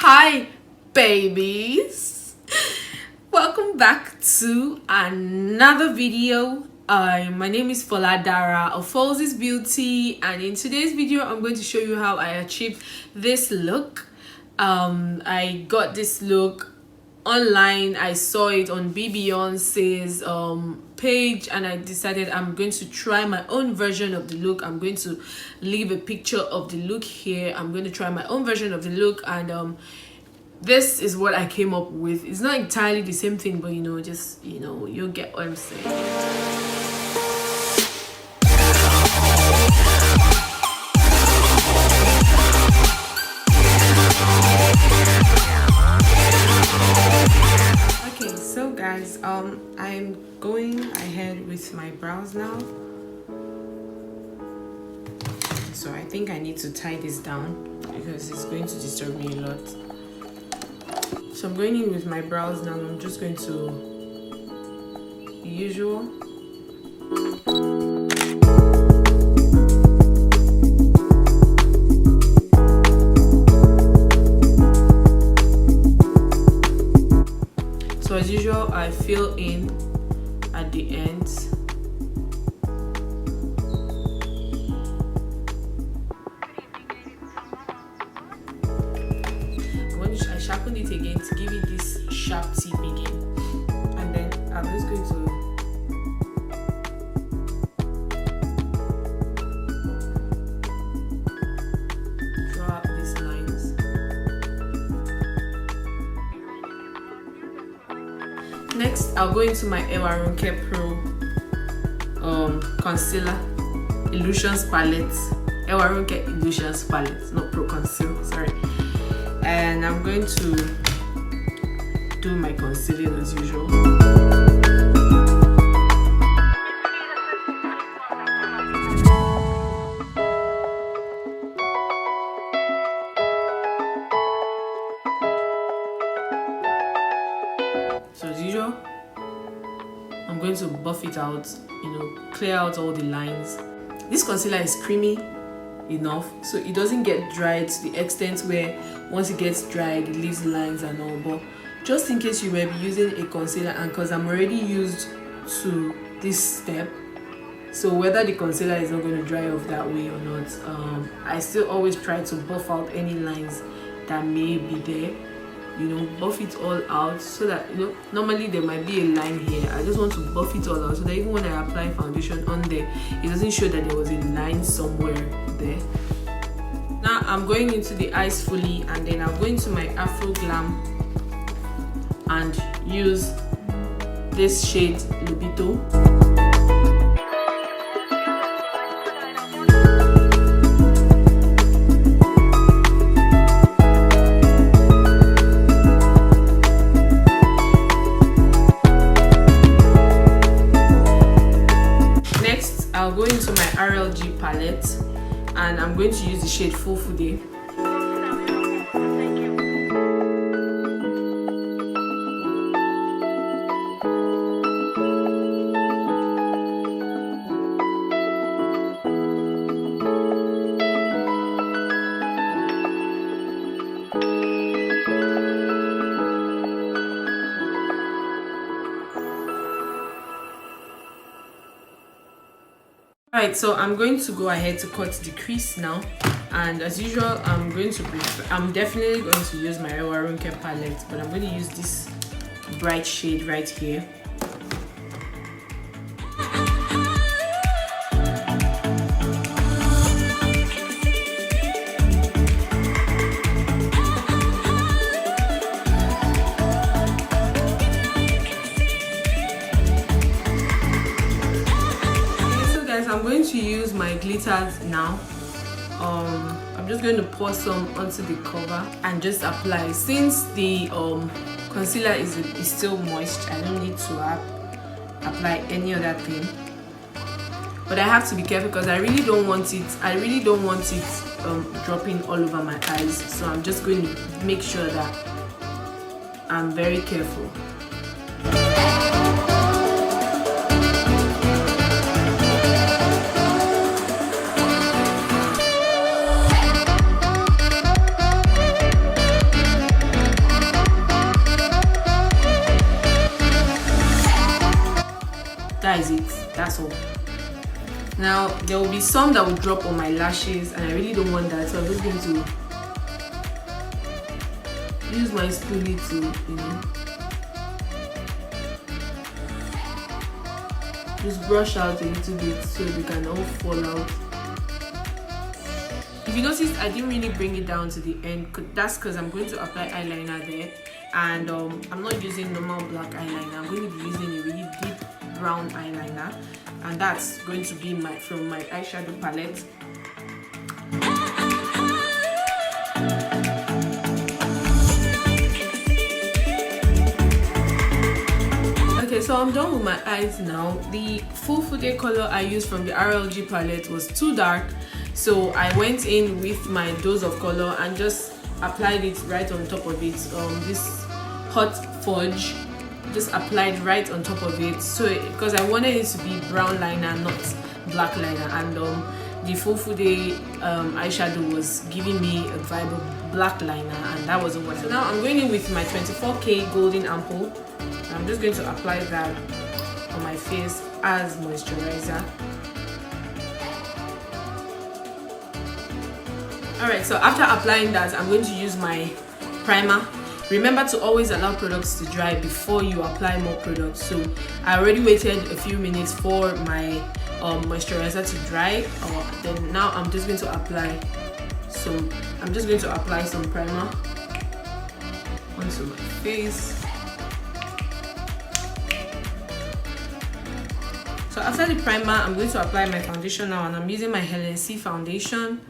Hi babies, welcome back to another video. My name is Foladara of Falls Beauty, and in today's video I'm going to show you how I achieved this look. I got this look online. I saw it on Beyonce's page, and I decided I'm going to try my own version of the look. I'm going to leave a picture of the look here. I'm going to try my own version of the look, and this is what I came up with. It's not entirely the same thing, but you'll get what I'm saying. So guys, I'm going ahead with my brows now. So I think I need to tie this down because it's going to disturb me a lot. So I'm going in with my brows now. I'm just going to the usual. So as usual, I fill in at the ends. I sharpen it again to give it this sharp tip again, and then I'm just going to draw out these lines. Next, I'll go into my Ewarunke Pro concealer illusions palette. Ewarunke illusions palette, not Pro Conceal, sorry. And I'm going to do my concealing as usual. So as usual, I'm going to buff it out, clear out all the lines. This concealer is creamy enough so it doesn't get dried to the extent where once it gets dried it leaves lines and all, but just in case you may be using a concealer, and because I'm already used to this step, so whether the concealer is not going to dry off that way or not, I still always try to buff out any lines that may be there, buff it all out so that normally there might be a line here. I just want to buff it all out so that even when I apply foundation on there, it doesn't show that there was a line somewhere there. Now I'm going into the eyes fully, and then I'll go into my Afro Glam and use this shade Lobito. I'll go into my RLG palette, and I'm going to use the shade Full Fude. Alright, so I'm going to go ahead to cut the crease now, and as usual I'm definitely going to use my Ewarunke palette, but I'm going to use this bright shade right here. I'm going to use my glitters now. I'm just going to pour some onto the cover and just apply. Since the concealer is still moist, I don't need to apply any other thing. But I have to be careful because I really don't want it dropping all over my eyes. So I'm just going to make sure that I'm very careful. that's all. Now there will be some that will drop on my lashes, and I really don't want that, so I'm just going to use my spoolie to, you know, just brush out a little bit so they can all fall out. If you notice, I didn't really bring it down to the end. That's because I'm going to apply eyeliner there, and I'm not using normal black eyeliner. I'm going to be using a really deep brown eyeliner, and that's going to be from my eyeshadow palette. Okay, so I'm done with my eyes now. The full fude color I used from the RLG palette was too dark, so I went in with my dose of color and just applied it right on top of it. This hot fudge, just applied right on top of it, so because I wanted it to be brown liner, not black liner, and the full fude eyeshadow was giving me a vibe of black liner, and that wasn't what. So now I'm going in with my 24K golden ample. I'm just going to apply that on my face as moisturizer. Alright, so after applying that, I'm going to use my primer. Remember to always allow products to dry before you apply more products. So I already waited a few minutes for my moisturizer to dry. Then now I'm just going to apply some primer onto my face. So after the primer, I'm going to apply my foundation now, and I'm using my Helen C foundation.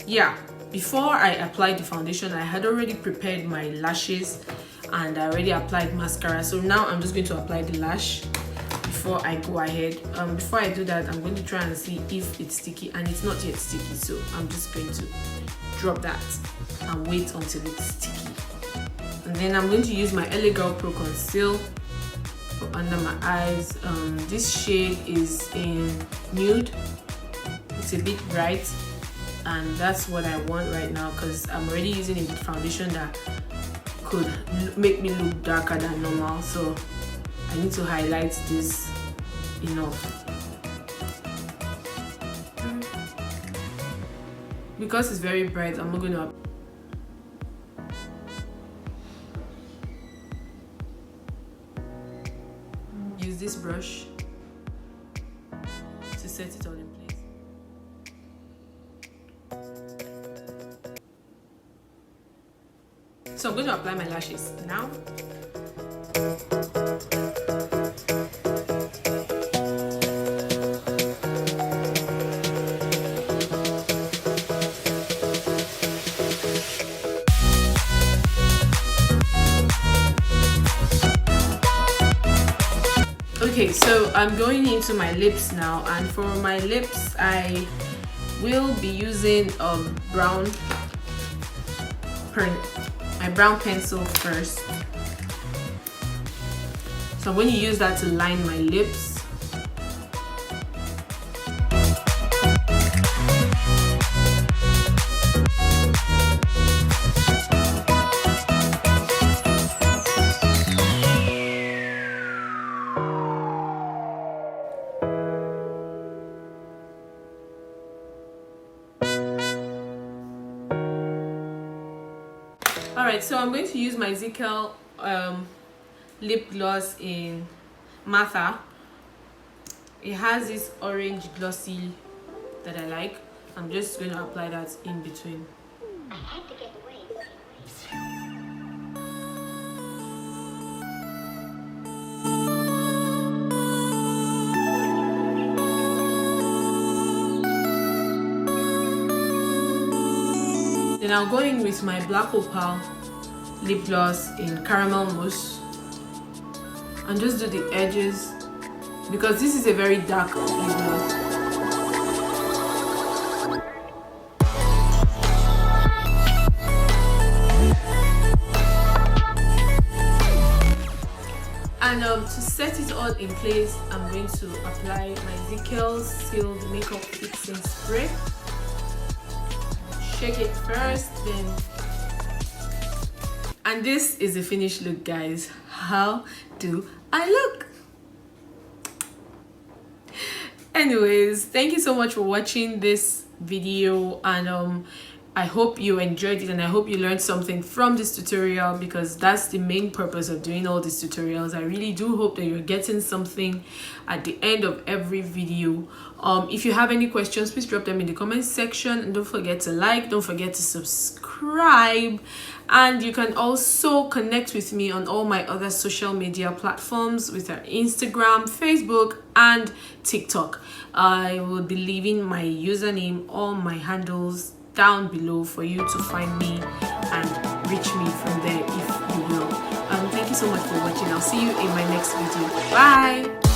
Yeah, before I applied the foundation, I had already prepared my lashes and I already applied mascara. So now I'm just going to apply the lash before I go ahead. Before I do that, I'm going to try and see if it's sticky, and it's not yet sticky, so I'm just going to drop that and wait until it's sticky. And then I'm going to use my LA Girl Pro Conceal for under my eyes. This shade is in nude. It's a bit bright, and that's what I want right now because I'm already using a foundation that could make me look darker than normal, so I need to highlight this enough. Because it's very bright, I'm not going to use this brush to set it all in place. So I'm going to apply my lashes now. Okay, so I'm going into my lips now, and for my lips I will be using a brown pencil first. So I'm going to use that to line my lips. Alright, so I'm going to use my Zickel lip gloss in Martha. It has this orange glossy that I like. I'm just going to apply that in between. I had to get away. Then I'll go in with my Black Opal lip gloss in Caramel Mousse and just do the edges because this is a very dark lip gloss. And to set it all in place, I'm going to apply my Ezekiel Sealed Makeup Fixing Spray. Shake it first, then. And this is the finished look, guys. How do I look? Anyways, thank you so much for watching this video, and I hope you enjoyed it, and I hope you learned something from this tutorial, because that's the main purpose of doing all these tutorials. I really do hope that you're getting something at the end of every video. If you have any questions, please drop them in the comment section, and don't forget to like, don't forget to subscribe, and you can also connect with me on all my other social media platforms, with our Instagram, Facebook, and TikTok. I will be leaving my username, all my handles down below for you to find me and reach me from there if you will. Thank you so much for watching. I'll see you in my next video. Bye.